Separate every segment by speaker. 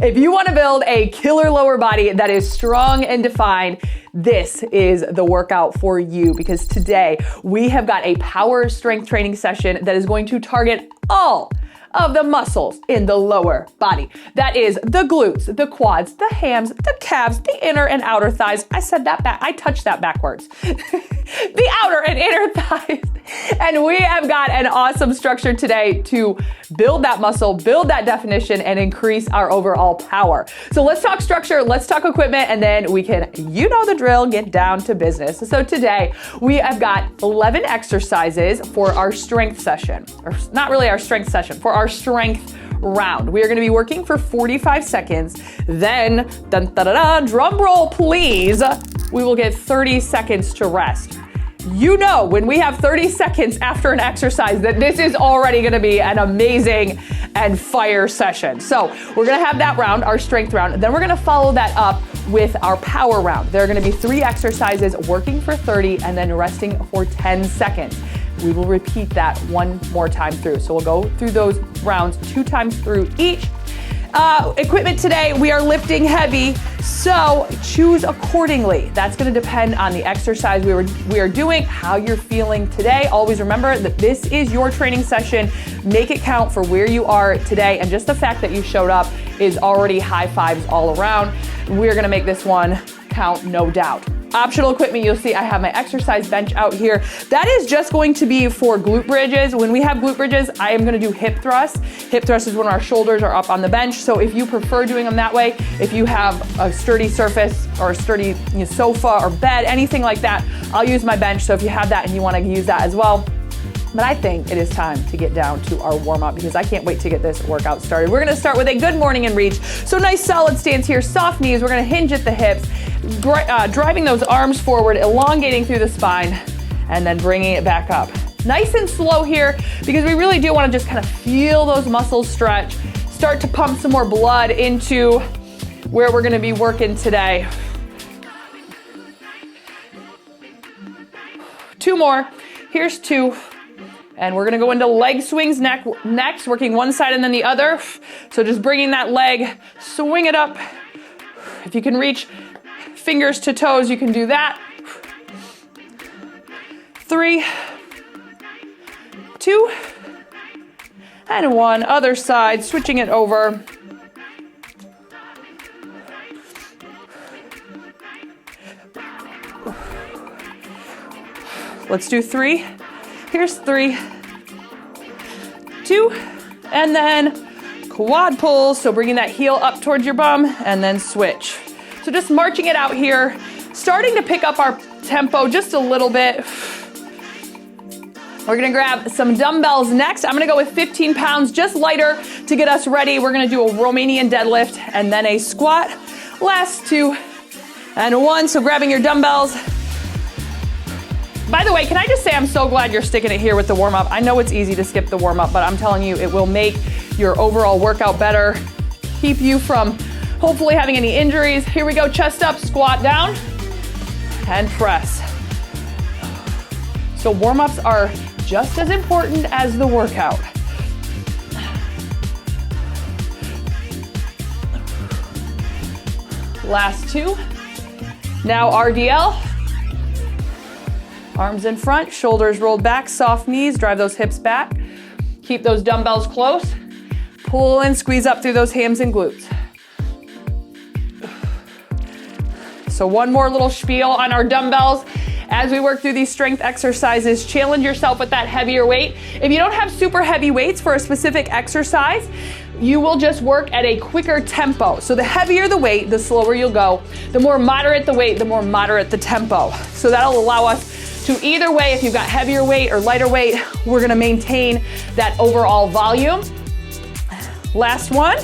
Speaker 1: If you want to build a killer lower body that is strong and defined, this is the workout for you, because today we have got a power strength training session that is going to target all of the muscles in the lower body. That is the glutes, the quads, the hams, the calves, the inner and outer thighs. I said that back, I touched that backwards. The outer and inner thighs. And we have got an awesome structure today to build that muscle, build that definition, and increase our overall power. So let's talk structure, let's talk equipment, and then we can, you know the drill, get down to business. So today we have got 11 exercises for our strength session, or not really our strength session, for our strength round. We are going to be working for 45 seconds. Then, dun, da, da, da, drum roll please, we will get 30 seconds to rest. You know, when we have 30 seconds after an exercise, that this is already going to be an amazing and fire session. So we're going to have that round, our strength round. Then we're going to follow that up with our power round. There are going to be 3 exercises, working for 30 and then resting for 10 seconds. We will repeat that one more time through. So we'll go through those rounds 2 times through each. Equipment today, we are lifting heavy, so choose accordingly. That's going to depend on the exercise we are doing, how you're feeling today. Always remember that this is your training session. Make it count for where you are today, and just the fact that you showed up is already high fives all around. We're going to make this one count, no doubt. Optional equipment, you'll see I have my exercise bench out here. That is just going to be for glute bridges. When we have glute bridges, I am going to do hip thrusts. Hip thrust is when our shoulders are up on the bench. So if you prefer doing them that way, if you have a sturdy surface or a sturdy sofa or bed, anything like that, I'll use my bench. So if you have that and you want to use that as well. But I think it is time to get down to our warm-up, because I can't wait to get this workout started. We're gonna start with a good morning and reach. So nice solid stance here, soft knees. We're gonna hinge at the hips, driving those arms forward, elongating through the spine, and then bringing it back up. Nice and slow here, because we really do wanna just kind of feel those muscles stretch, start to pump some more blood into where we're gonna be working today. 2 more, here's 2. And we're gonna go into leg swings next, working one side and then the other. So just bringing that leg, swing it up. If you can reach fingers to toes, you can do that. 3, 2, and 1. Other side, switching it over. Let's do 3. Here's 3, 2, and then quad pulls. So bringing that heel up towards your bum and then switch. So just marching it out here, starting to pick up our tempo just a little bit. We're gonna grab some dumbbells next. I'm gonna go with 15 pounds, just lighter to get us ready. We're gonna do a Romanian deadlift and then a squat. Last 2 and 1. So grabbing your dumbbells. By the way, can I just say I'm so glad you're sticking it here with the warm-up. I know it's easy to skip the warm-up, but I'm telling you, it will make your overall workout better, keep you from hopefully having any injuries. Here we go, chest up, squat down, and press. So warm-ups are just as important as the workout. Last 2. Now RDL. Arms in front, shoulders rolled back, soft knees, drive those hips back. Keep those dumbbells close. Pull and squeeze up through those hams and glutes. So one more little spiel on our dumbbells. As we work through these strength exercises, challenge yourself with that heavier weight. If you don't have super heavy weights for a specific exercise, you will just work at a quicker tempo. So the heavier the weight, the slower you'll go. The more moderate the weight, the more moderate the tempo. So that'll allow us to either way, if you've got heavier weight or lighter weight, we're gonna maintain that overall volume. Last one,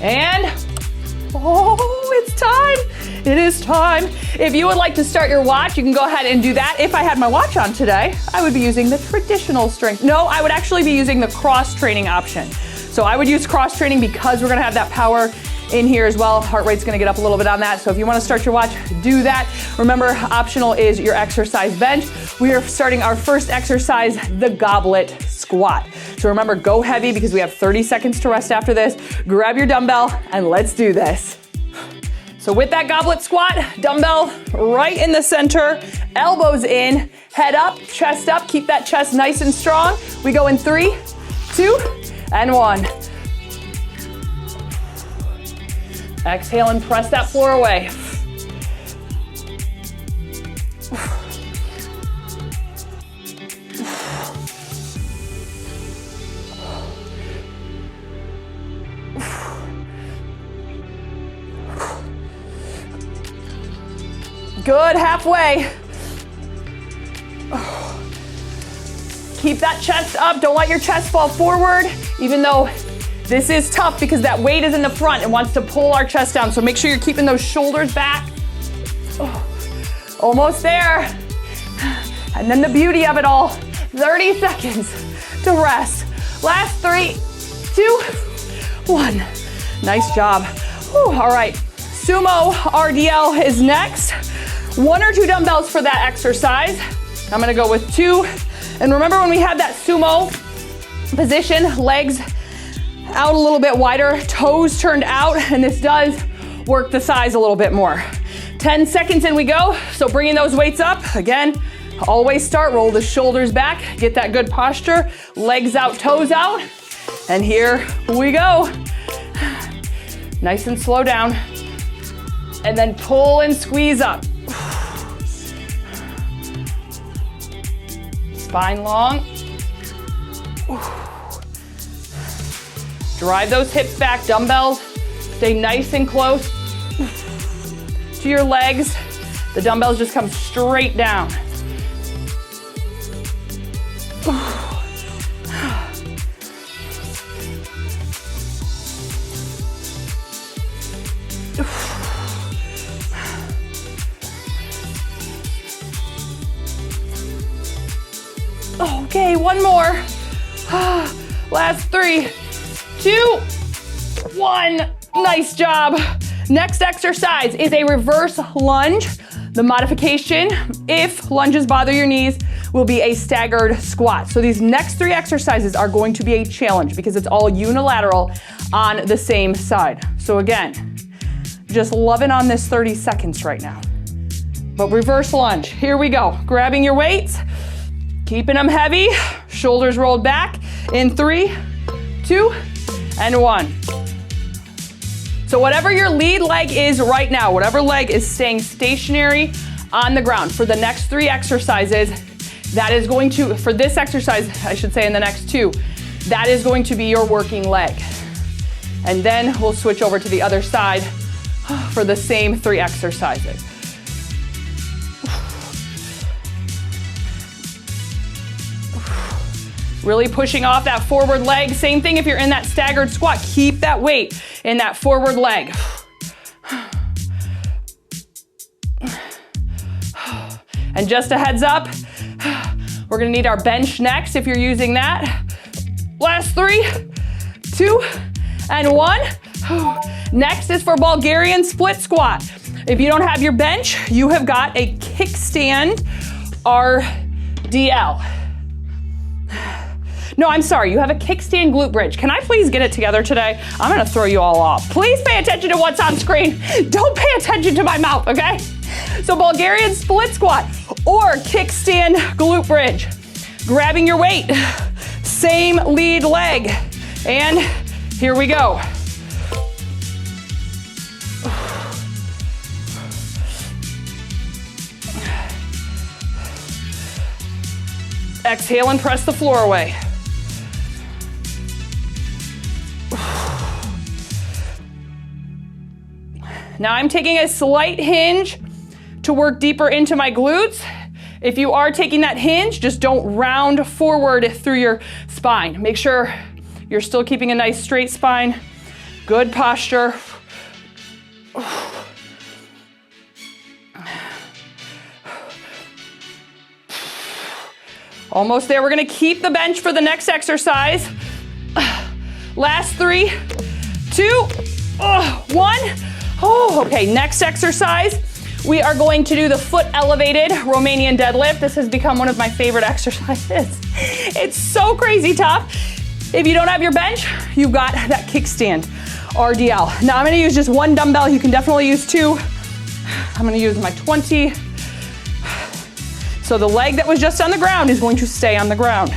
Speaker 1: and it's time. It is time. If you would like to start your watch, you can go ahead and do that. If I had my watch on today, I would be using the traditional strength. No, I would actually be using the cross training option. So I would use cross training because we're gonna have that power in here as well. Heart rate's gonna get up a little bit on that. So if you wanna start your watch, do that. Remember, optional is your exercise bench. We are starting our first exercise, the goblet squat. So remember, go heavy because we have 30 seconds to rest after this. Grab your dumbbell and let's do this. So with that goblet squat, dumbbell right in the center, elbows in, head up, chest up, keep that chest nice and strong. We go in 3, 2, and 1. Exhale and press that floor away. Good, halfway. Keep that chest up. Don't let your chest fall forward, even though this is tough because that weight is in the front and wants to pull our chest down. So make sure you're keeping those shoulders back. Almost there. And then the beauty of it all, 30 seconds to rest. Last 3, 2, 1. Nice job. Whew, all right, sumo RDL is next. 1 or 2 dumbbells for that exercise. I'm gonna go with 2. And remember when we had that sumo position, legs out a little bit wider, toes turned out, and this does work the thighs a little bit more. 10 seconds in we go. So bringing those weights up, again, always start, roll the shoulders back, get that good posture, legs out, toes out, and here we go. Nice and slow down, and then pull and squeeze up. Spine long. Drive those hips back, dumbbells. Stay nice and close to your legs. The dumbbells just come straight down. Okay, one more. Last 3, 2, 1. Nice job. Next exercise is a reverse lunge. The modification, if lunges bother your knees, will be a staggered squat. So these next 3 exercises are going to be a challenge because it's all unilateral on the same side. So again, just loving on this 30 seconds right now. But reverse lunge, here we go. Grabbing your weights, keeping them heavy, shoulders rolled back in 3, 2, and 1. So whatever your lead leg is right now, whatever leg is staying stationary on the ground for the next 3 exercises, that is going to, for this exercise, I should say in the next 2, that is going to be your working leg. And then we'll switch over to the other side for the same 3 exercises. Really pushing off that forward leg. Same thing if you're in that staggered squat. Keep that weight in that forward leg. And just a heads up, we're gonna need our bench next if you're using that. Last 3, 2, and 1. Next is for Bulgarian split squat. If you don't have your bench, you have got a kickstand RDL. No, I'm sorry, you have a kickstand glute bridge. Can I please get it together today? I'm gonna throw you all off. Please pay attention to what's on screen. Don't pay attention to my mouth, okay? So Bulgarian split squat or kickstand glute bridge. Grabbing your weight, same lead leg. And here we go. Exhale and press the floor away. Now I'm taking a slight hinge to work deeper into my glutes. If you are taking that hinge, just don't round forward through your spine. Make sure you're still keeping a nice straight spine. Good posture. Almost there. We're gonna keep the bench for the next exercise. Last 3, 2, 1. Oh, okay, next exercise. We are going to do the foot elevated Romanian deadlift. This has become one of my favorite exercises. It's so crazy tough. If you don't have your bench, you've got that kickstand RDL. Now I'm gonna use just one dumbbell. You can definitely use two. I'm gonna use my 20. So the leg that was just on the ground is going to stay on the ground.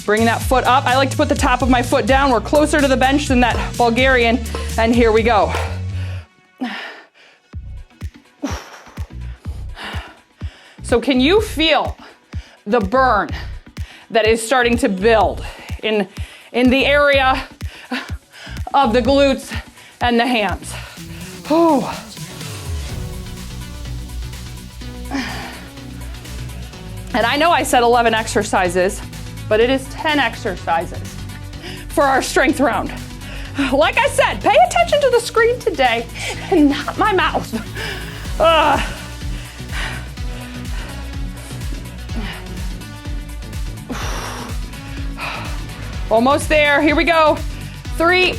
Speaker 1: Bringing that foot up. I like to put the top of my foot down. We're closer to the bench than that Bulgarian. And here we go. So can you feel the burn that is starting to build in the area of the glutes and the hams? Whew. And I know I said 11 exercises, but it is 10 exercises for our strength round. Like I said, pay attention to the screen today and not my mouth. Almost there. Here we go. 3,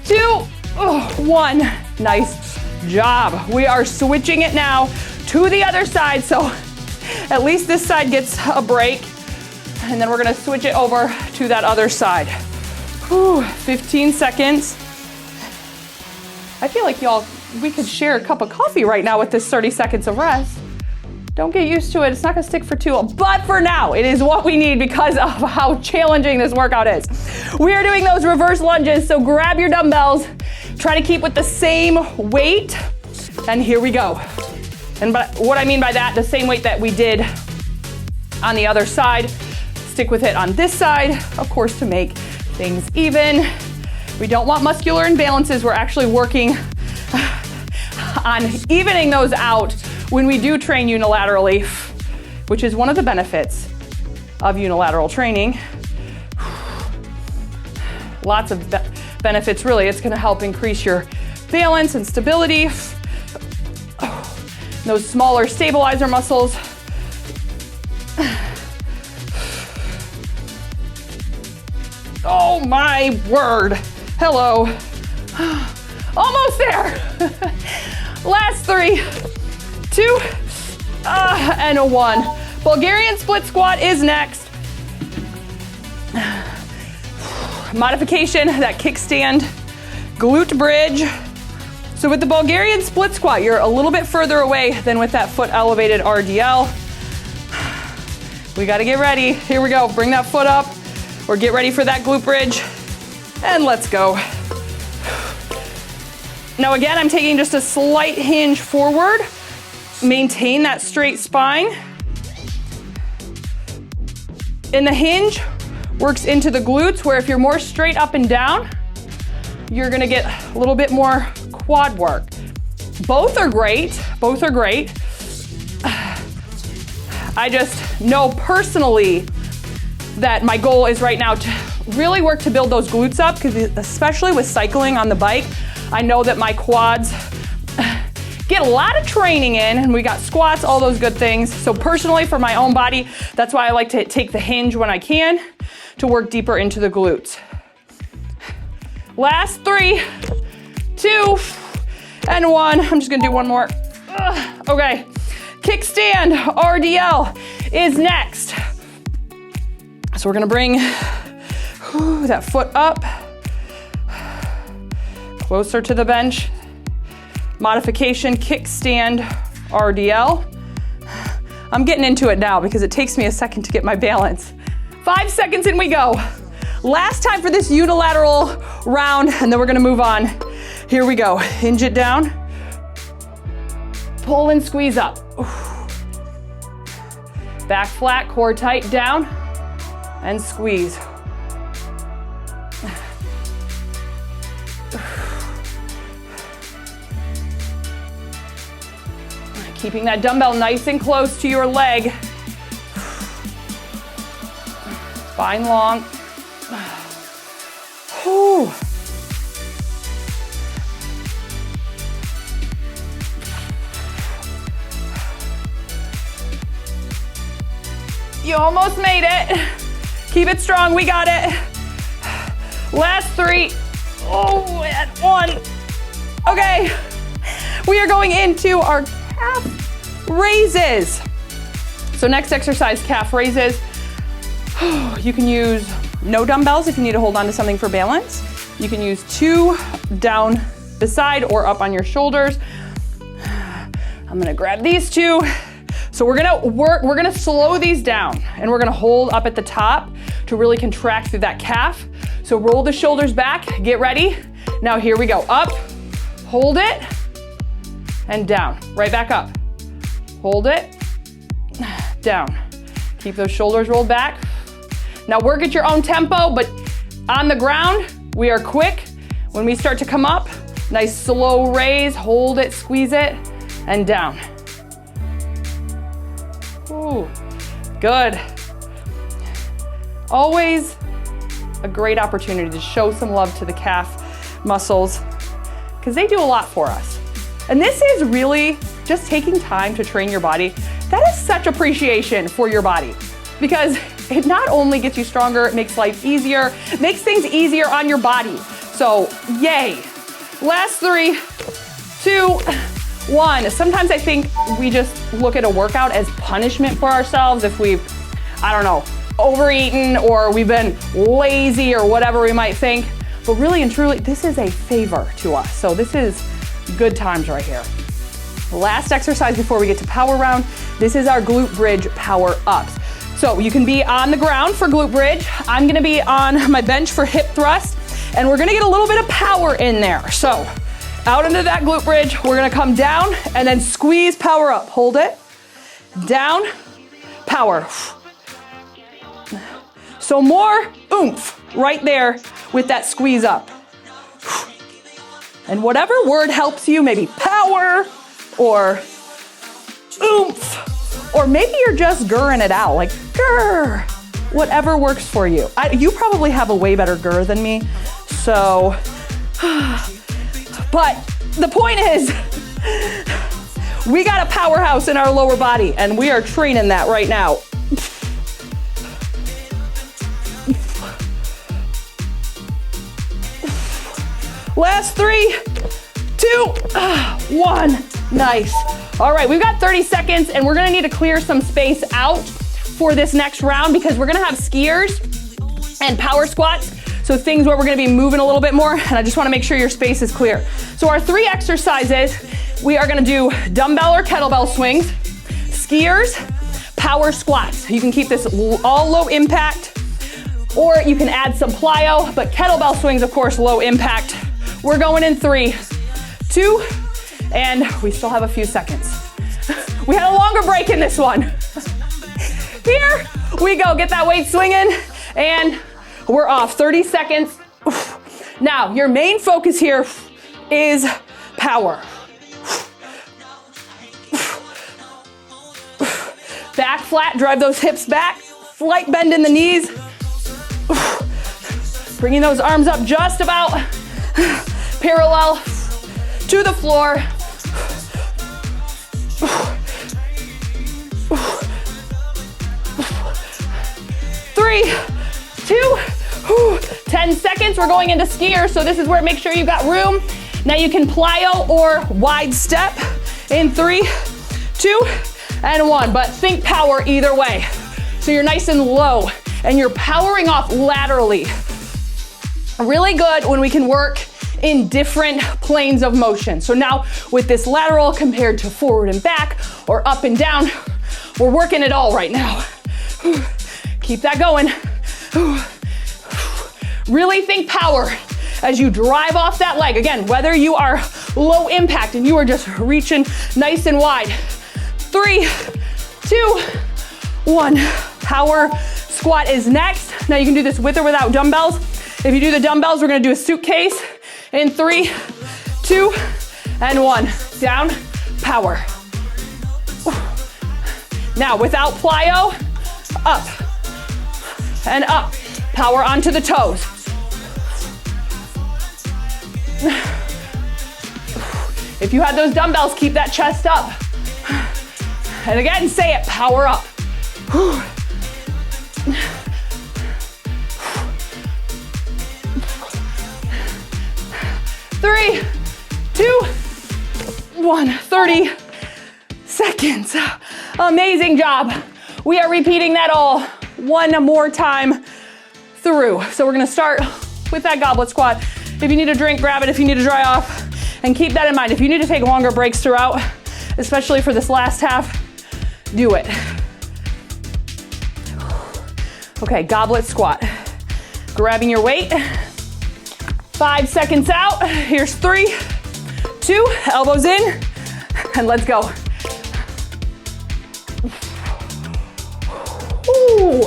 Speaker 1: 2, 1. Nice job. We are switching it now to the other side, so at least this side gets a break. And then we're gonna switch it over to that other side. Whew, 15 seconds. I feel like we could share a cup of coffee right now with this 30 seconds of rest. Don't get used to it. It's not gonna stick for too long, but for now, it is what we need because of how challenging this workout is. We are doing those reverse lunges, so grab your dumbbells, try to keep with the same weight, and here we go. And what I mean by that, the same weight that we did on the other side, stick with it on this side, of course, to make things even. We don't want muscular imbalances. We're actually working on evening those out when we do train unilaterally, which is one of the benefits of unilateral training. Lots of benefits, really. It's gonna help increase your balance and stability. Those smaller stabilizer muscles. Oh my word. Hello. Almost there. Last 3, 2, and a 1. Bulgarian split squat is next. Modification, that kickstand, glute bridge. So with the Bulgarian split squat, you're a little bit further away than with that foot elevated RDL. We gotta get ready. Here we go, bring that foot up, or get ready for that glute bridge, and let's go. Now again, I'm taking just a slight hinge forward. Maintain that straight spine. And the hinge works into the glutes, where if you're more straight up and down, you're gonna get a little bit more quad work. Both are great, both are great. I just know personally that my goal is right now to really work to build those glutes up, because especially with cycling on the bike, I know that my quads get a lot of training in, and we got squats, all those good things. So personally, for my own body, that's why I like to take the hinge when I can to work deeper into the glutes. Last 3, 2, and 1. I'm just gonna do one more. Okay, kickstand RDL is next. So we're gonna bring that foot up, closer to the bench. Modification, kickstand RDL. I'm getting into it now because it takes me a second to get my balance. 5 seconds and we go. Last time for this unilateral round, and then we're gonna move on. Here we go, hinge it down. Pull and squeeze up. Back flat, core tight, down, and squeeze. Keeping that dumbbell nice and close to your leg. Spine long. Whew. You almost made it. Keep it strong, we got it. Last 3. Oh, and 1. Okay, we are going into our calf raises. So next exercise, calf raises. You can use No dumbbells if you need to hold on to something for balance. You can use 2 down the side or up on your shoulders. I'm gonna grab these 2. So we're gonna slow these down and we're gonna hold up at the top to really contract through that calf. So roll the shoulders back, get ready. Now here we go, up, hold it, and down, right back up. Hold it, down. Keep those shoulders rolled back. Now work at your own tempo, but on the ground, we are quick. When we start to come up, nice slow raise, hold it, squeeze it, and down. Ooh, good. Always a great opportunity to show some love to the calf muscles because they do a lot for us. And this is really just taking time to train your body. That is such appreciation for your body because it not only gets you stronger, it makes life easier, makes things easier on your body. So yay. Last 3, 2, 1. Sometimes I think we just look at a workout as punishment for ourselves if we've, I don't know, overeaten or we've been lazy or whatever we might think. But really and truly, this is a favor to us. So this is good times right here. Last exercise before we get to power round. This is our glute bridge power ups. So you can be on the ground for glute bridge. I'm gonna be on my bench for hip thrust, and we're gonna get a little bit of power in there. So out into that glute bridge, we're gonna come down and then squeeze power up. Hold it, down, power. So more oomph right there with that squeeze up. And whatever word helps you, maybe power or oomph, or maybe you're just grrring it out, like grr, whatever works for you. You probably have a way better grr than me, so, but the point is, we got a powerhouse in our lower body and we are training that right now. Last 3, 2, 1. Nice. All right, we've got 30 seconds and we're gonna need to clear some space out for this next round because we're gonna have skiers and power squats. So things where we're gonna be moving a little bit more, and I just wanna make sure your space is clear. So our 3 exercises, we are gonna do dumbbell or kettlebell swings, skiers, power squats. You can keep this all low impact, or you can add some plyo, but kettlebell swings, of course, low impact. We're going in 3, 2, and we still have a few seconds. We had a longer break in this one. Here we go, get that weight swinging, and we're off, 30 seconds. Now, your main focus here is power. Back flat, drive those hips back, slight bend in the knees. Bringing those arms up just about parallel to the floor. 3, 2, 10 seconds. We're going into skiers, so this is where make sure you've got room. Now you can plyo or wide step in 3, 2, and 1, but think power either way. So you're nice and low and you're powering off laterally. Really good when we can work in different planes of motion. So now with this lateral compared to forward and back or up and down, we're working it all right now. Keep that going. Really think power as you drive off that leg. Again, whether you are low impact and you are just reaching nice and wide. 3, 2, 1. Power squat is next. Now you can do this with or without dumbbells. If you do the dumbbells, we're gonna do a suitcase in 3, 2, and 1. Down, power. Now without plyo, up and up. Power onto the toes. If you had those dumbbells, keep that chest up. And again, say it, power up. 3, 2, 1. 30 seconds. Amazing job. We are repeating that all one more time. 3, through. So we're gonna start with that goblet squat. If you need a drink, grab it. If you need to dry off, and keep that in mind. If you need to take longer breaks throughout, especially for this last half, do it. Okay, goblet squat. Grabbing your weight. 5 seconds out. Here's 3, 2, elbows in, and let's go. Ooh.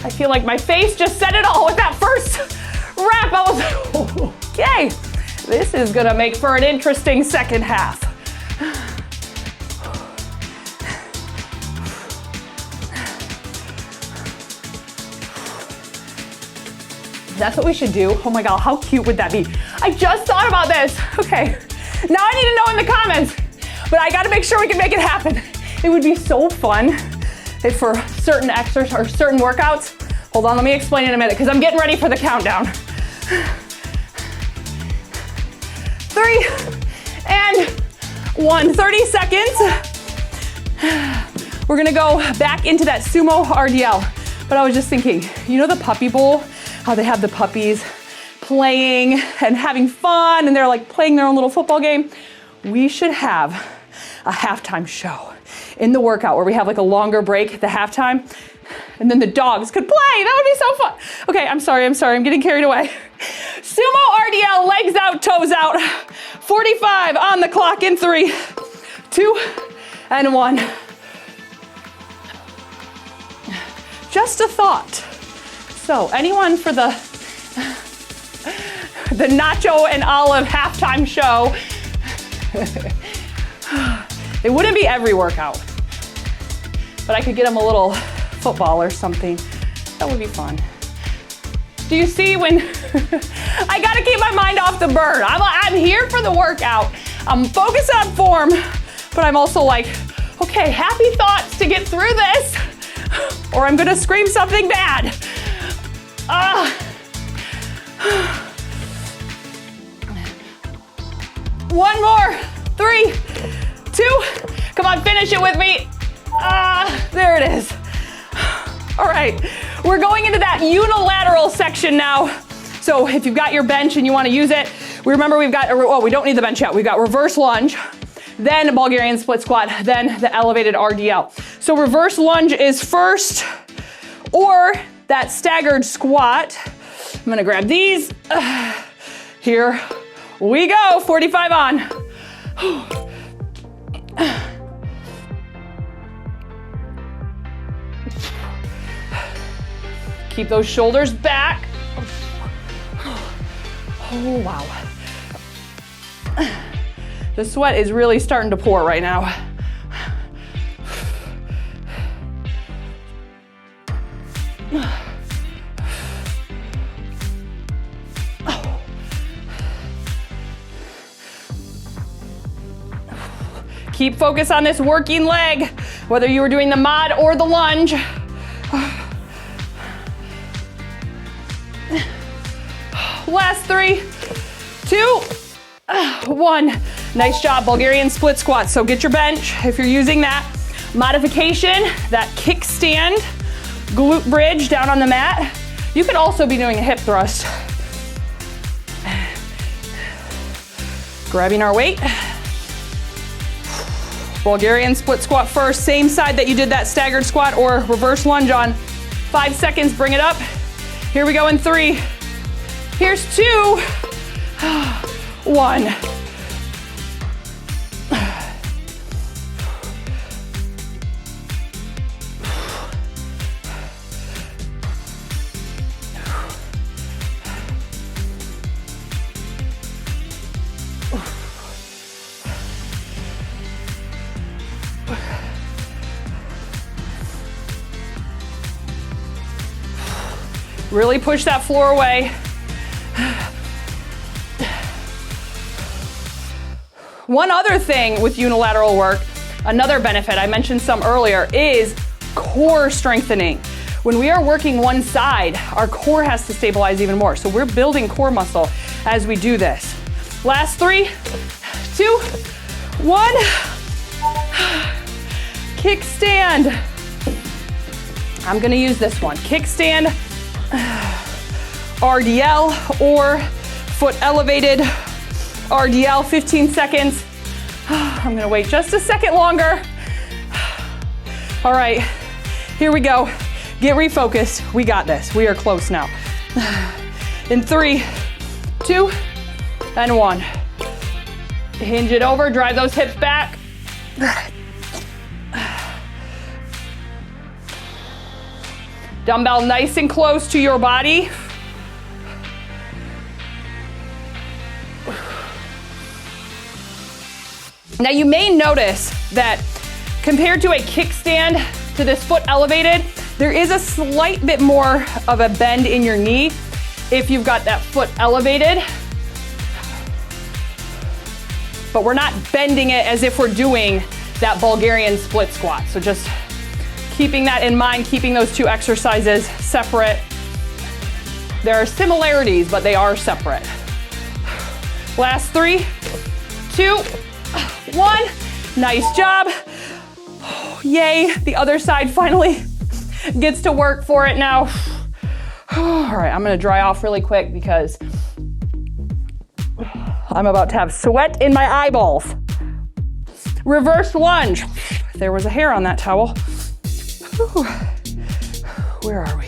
Speaker 1: I feel like my face just said it all with that first rep. I was like, okay, this is gonna make for an interesting second half. That's what we should do. Oh my God, how cute would that be? I just thought about this. Okay, now I need to know in the comments, but I gotta make sure we can make it happen. It would be so fun if for certain exercises or certain workouts, hold on, let me explain in a minute because I'm getting ready for the countdown. 3 and 1, 30 seconds. We're gonna go back into that sumo RDL. But I was just thinking, you know the puppy bowl? How they have the puppies playing and having fun and they're like playing their own little football game? We should have a halftime show in the workout where we have like a longer break at the halftime and then the dogs could play. That would be so fun. Okay, I'm sorry, I'm getting carried away. Sumo RDL, legs out, toes out. 45 on the clock in 3, 2, and 1. Just a thought. So anyone for the nacho and olive halftime show? It wouldn't be every workout, but I could get them a little football or something. That would be fun. Do you see when I gotta keep my mind off the bird? I'm here for the workout. I'm focused on form, but I'm also like, okay, happy thoughts to get through this, or I'm gonna scream something bad. One more, 3, 2, come on, finish it with me. There it is. All right, we're going into that unilateral section now. So if you've got your bench and you wanna use it, remember we've got, oh, we don't need the bench yet. We've got reverse lunge, then Bulgarian split squat, then the elevated RDL. So reverse lunge is first, or that staggered squat. I'm gonna grab these. Here we go, 45 on. Keep those shoulders back. Oh, wow. The sweat is really starting to pour right now. Keep focus on this working leg, whether you were doing the mod or the lunge. Last 3, 2, 1. Nice job, Bulgarian split squat. So get your bench if you're using that. Modification, that kickstand, glute bridge down on the mat. You could also be doing a hip thrust. Grabbing our weight. Bulgarian split squat first, same side that you did that staggered squat or reverse lunge on. 5 seconds, bring it up. Here we go in 3. Here's 2, 1. Really push that floor away. One other thing with unilateral work, another benefit, I mentioned some earlier, is core strengthening. When we are working one side, our core has to stabilize even more. So we're building core muscle as we do this. Last 3, 2, 1. Kickstand. I'm gonna use this one. Kickstand RDL or foot elevated RDL, 15 seconds. I'm gonna wait just a second longer. All right, here we go. Get refocused. We got this. We are close now. In 3, 2, and 1. Hinge it over, drive those hips back. Dumbbell nice and close to your body. Now you may notice that compared to a kickstand to this foot elevated, there is a slight bit more of a bend in your knee if you've got that foot elevated. But we're not bending it as if we're doing that Bulgarian split squat. So just keeping that in mind, keeping those two exercises separate. There are similarities, but they are separate. Last 3, 2, 1. Nice job. Yay, the other side finally gets to work for it now. All right, I'm gonna dry off really quick because I'm about to have sweat in my eyeballs. Reverse lunge. There was a hair on that towel. Where are we?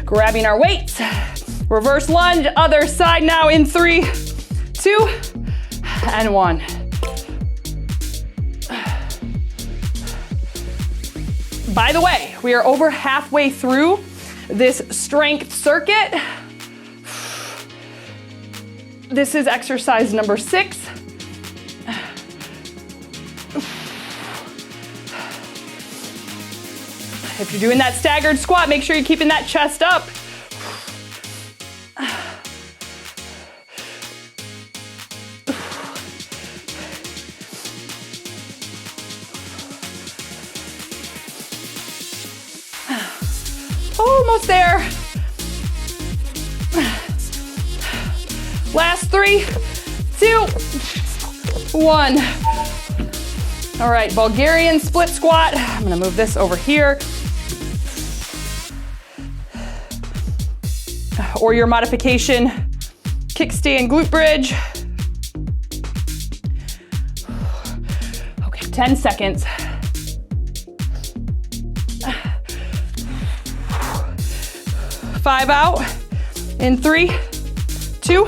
Speaker 1: Grabbing our weights. Reverse lunge, other side now in 3, 2, and 1. By the way, we are over halfway through this strength circuit. This is exercise number 6. If you're doing that staggered squat, make sure you're keeping that chest up. Almost there. Last 3, 2, 1. All right, Bulgarian split squat. I'm gonna move this over here. Or your modification, kickstand glute bridge. Okay, 10 seconds. 5 out in 3, 2,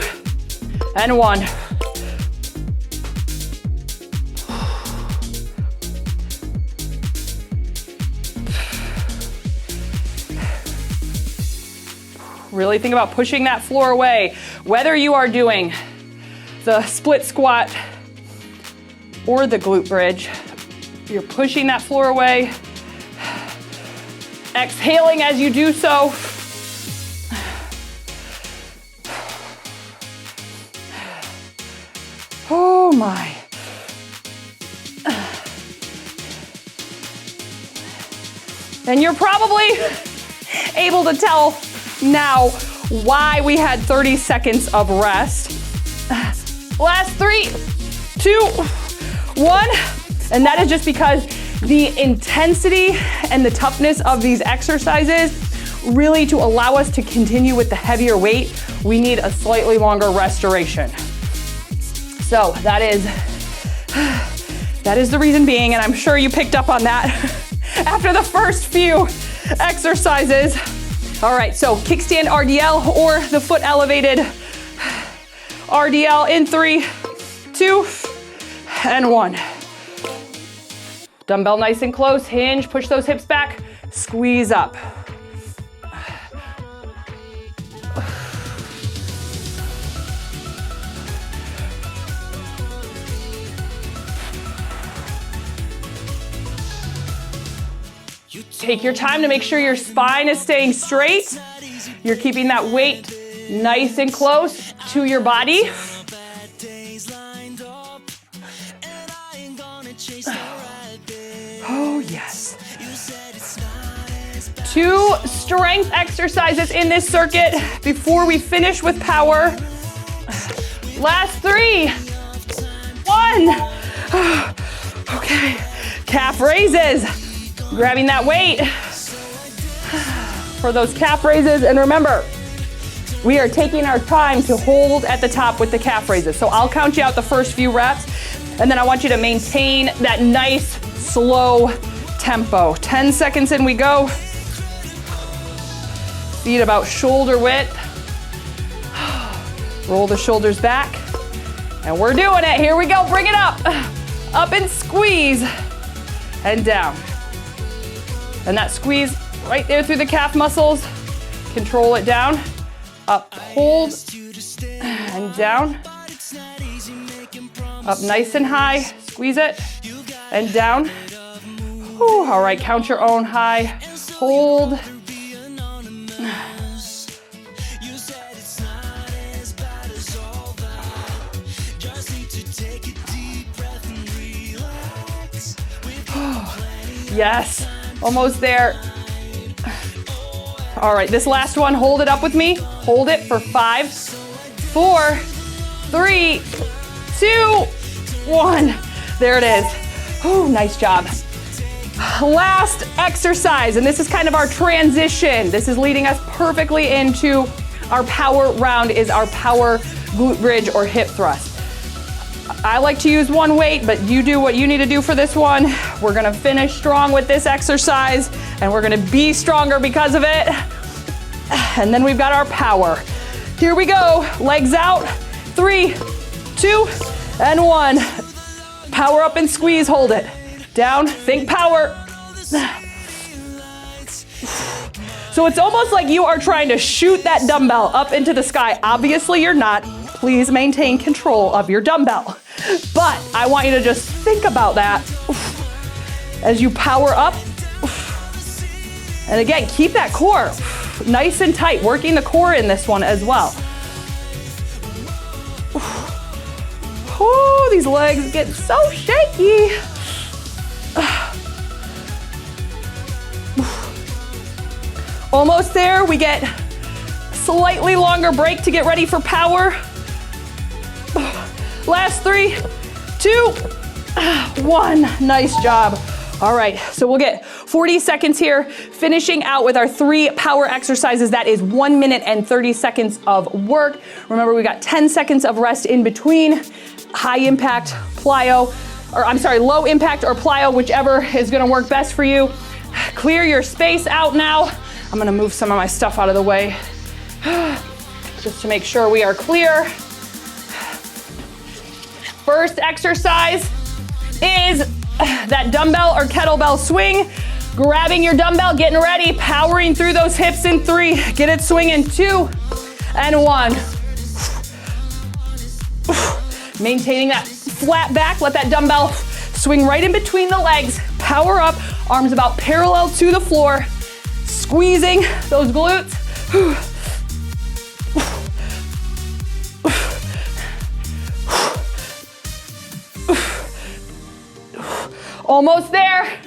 Speaker 1: and 1. Really think about pushing that floor away. Whether you are doing the split squat or the glute bridge, you're pushing that floor away. Exhaling as you do so. Oh my. And you're probably able to tell now why we had 30 seconds of rest. Last 3, 2, 1. And that is just because the intensity and the toughness of these exercises, really to allow us to continue with the heavier weight, we need a slightly longer restoration. So that is the reason being, and I'm sure you picked up on that after the first few exercises. All right, so kickstand RDL or the foot elevated RDL in 3, 2, and 1. Dumbbell nice and close, hinge, push those hips back, squeeze up. Take your time to make sure your spine is staying straight. You're keeping that weight nice and close to your body. Oh, yes. 2 strength exercises in this circuit before we finish with power. Last 3, 1. Okay, calf raises. Grabbing that weight for those calf raises. And remember, we are taking our time to hold at the top with the calf raises. So I'll count you out the first few reps, and then I want you to maintain that nice, slow tempo. 10 seconds in we go. Feet about shoulder width. Roll the shoulders back. And we're doing it. Here we go. Bring it up. Up and squeeze. And down. And that squeeze right there through the calf muscles. Control it down. Up, hold, and down. Up nice and high. Squeeze it. And down. Whew. All right, count your own high. Hold. Yes, almost there. All right, this last one, hold it up with me. Hold it for 5, 4, 3, 2, 1. There it is. Oh, nice job. Last exercise, and this is kind of our transition. This is leading us perfectly into our power round, is our power glute bridge or hip thrust. I like to use one weight, but you do what you need to do for this one. We're gonna finish strong with this exercise, and we're gonna be stronger because of it. And then we've got our power. Here we go, legs out. 3, 2, and 1. Power up and squeeze, hold it. Down, think power. So it's almost like you are trying to shoot that dumbbell up into the sky. Obviously you're not. Please maintain control of your dumbbell. But I want you to just think about that as you power up. And again, keep that core nice and tight, working the core in this one as well. Oh, these legs get so shaky. Almost there. We get slightly longer break to get ready for power. Last 3, 2, 1. Nice job. All right, so we'll get 40 seconds here, finishing out with our 3 power exercises. That is 1 minute and 30 seconds of work. Remember, we got 10 seconds of rest in between. High impact plyo, or I'm sorry, low impact or plyo, whichever is gonna work best for you. Clear your space out now. I'm gonna move some of my stuff out of the way just to make sure we are clear. First exercise is that dumbbell or kettlebell swing. Grabbing your dumbbell, getting ready, powering through those hips in 3. Get it swinging, 2 and 1. Maintaining that flat back, let that dumbbell swing right in between the legs. Power up, arms about parallel to the floor. Squeezing those glutes. Almost there.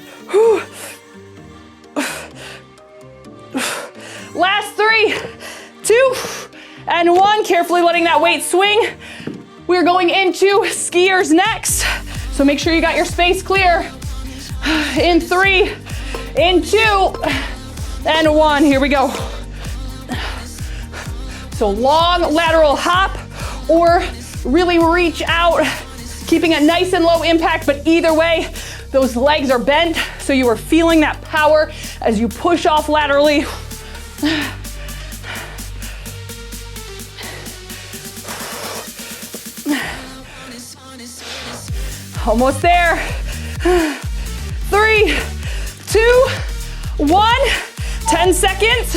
Speaker 1: Last 3, 2, and 1. Carefully letting that weight swing. We're going into skiers next. So make sure you got your space clear. In 3, in 2, and 1. Here we go. So long lateral hop, or really reach out, keeping it nice and low impact, but either way, those legs are bent, so you are feeling that power as you push off laterally. Almost there. 3, 2, 1. 10 seconds.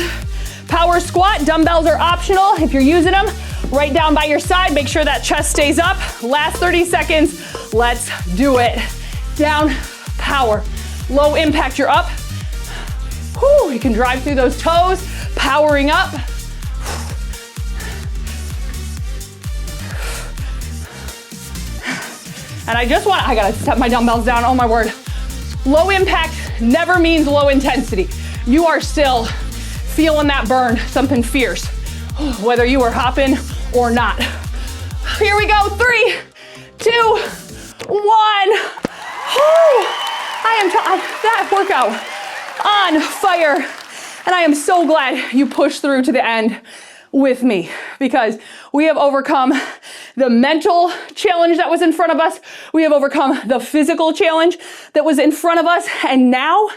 Speaker 1: Power squat. Dumbbells are optional. If you're using them, right down by your side. Make sure that chest stays up. Last 30 seconds. Let's do it. Down, power. Low impact, you're up. Whew, you can drive through those toes. Powering up. And I gotta set my dumbbells down, oh my word. Low impact never means low intensity. You are still feeling that burn, something fierce, whether you are hopping or not. Here we go, 3, 2, 1. That workout on fire. And I am so glad you pushed through to the end. with me, because we have overcome the mental challenge that was in front of us. We have overcome the physical challenge that was in front of us. And now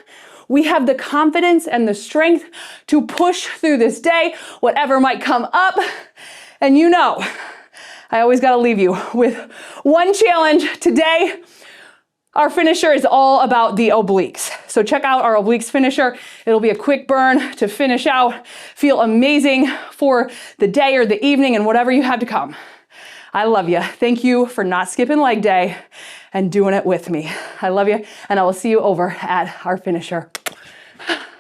Speaker 1: we have the confidence and the strength to push through this day, whatever might come up. And you know, I always got to leave you with one challenge today. Our finisher is all about the obliques. So check out our obliques finisher. It'll be a quick burn to finish out. Feel amazing for the day or the evening and whatever you have to come. I love you. Thank you for not skipping leg day and doing it with me. I love you, and I will see you over at our finisher.